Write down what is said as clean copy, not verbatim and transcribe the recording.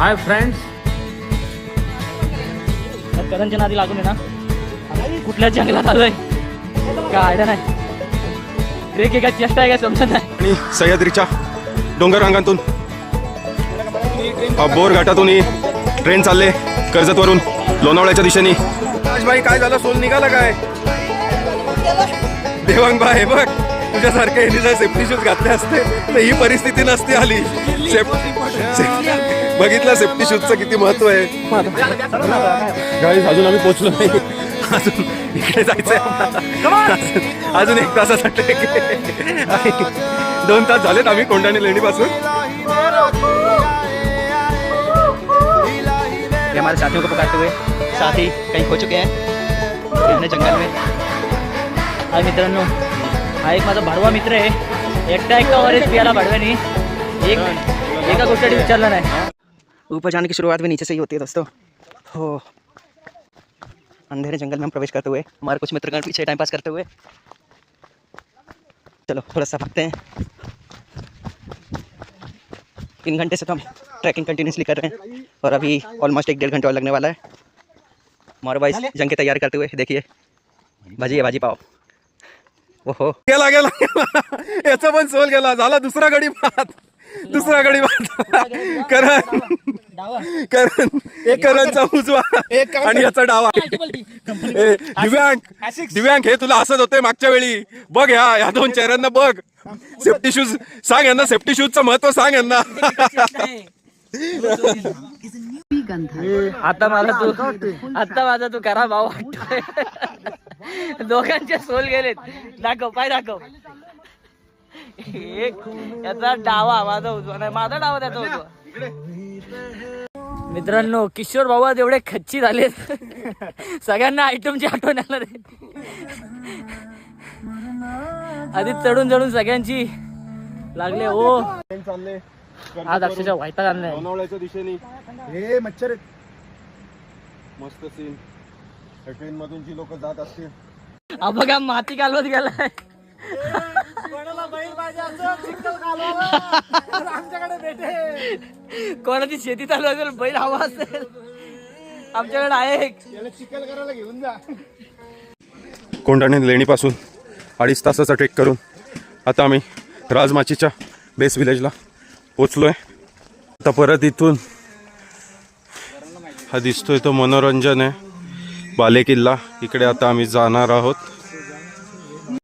Hi friends, करंजच्या नादी लागून आहे ना, कुठल्या जंगलात आलोय काय आयडिया नाही. ट्रेक आहे का चेष्टा आहे का समजत नाही. आणि सह्याद्रीच्या डोंगर रांगांतून बोर घाटातून ही ट्रेन चालले कर्जतवरून लोणावळ्याच्या दिशेने. राजभाई काय झालं, सोल निघाला काय? देवांग बाय बघ, तुझ्यासारखे यांनी जर सेफ्टी शूज घातले असते तर ही परिस्थिती नसती आली. बघितलं सेफ्टी शूजचं किती महत्व आहे. गाईज अजून आम्ही पोहोचलो नाही, अजून इकडे जायचंय. अजून 1 तासाचा ट्रेक आहे. 2 तास झालेत आम्ही कोंढाणी लेणीपासून. ये हमारे साथियों को पकड़ते हुए साथी कहीं खो चुके हैं घने जंगल में. हाय मित्रांनो, हा एक माझा भाडवा मित्र आहे. एकटा और पियाला भाडव्यानी एका गोष्टी विचारलं नाही. ऊपर जाने की शुरुआत भी नीचे से ही होती है दोस्तों. हो, अंधेरे जंगल में हम प्रवेश करते हुए हमारे कुछ मित्रगण पीछे टाइम पास करते हुए, चलो थोड़ा सा भागते हैं. 3 घंटे से तो हम ट्रैकिंग कंटिन्यूसली कर रहे हैं और अभी ऑलमोस्ट 1-1.5 घंटे और लगने वाला है. हमारे भाई जंग की तैयारी करते हुए देखिए, भाजी भाजी पाव. ओहो, गेला गेला याचा पण सोल गेला. झाला दुसरा गडी बाद. करण एक करणचा उजवा आणि याचा डावा. दिव्यांग हे तुला हसत होते मागच्या वेळी. बघ ह्या 2 चेहऱ्यांना बघ. सेफ्टी शूज सांग यांना, सेफ्टी शूजचं महत्व सांग यांना. आता माझा तू करा भाऊ वाटतोय. दोघांचे सोल गेलेत. दाखव पाय दाखव. एक याचा डावा, माझा उजवा नाही, माझा डावा त्याचा उजवा. मित्रांनो, किशोर भाऊ आज एवढे खच्ची झालेत, सगळ्यांना आयटमची आठवण आलं रे. आधी चढून सगळ्यांची लागले. हो, चालले आज अक्षरशः व्हायता आणलाय लोणावळ्याच्या दिशेने. हे मच्छर मस्त सीन. ट्रेन मधून जी लोक जात असतील, बघा माती कालवत गेलाय. कोणाची शेती चालू असेल, बैल हवा असेल, आमच्याकडे आहे. चिखल करायला घेऊन जा. कोंढाणी लेणीपासून 2.5 तासाचा ट्रेक करून आता आम्ही राजमाचीच्या बेस विलेजला पोचलोय. आता परत इथून हा दिसतोय तो मनोरंजन आहे बालेकिल्ला, इकडे आता आम्ही जाणार आहोत.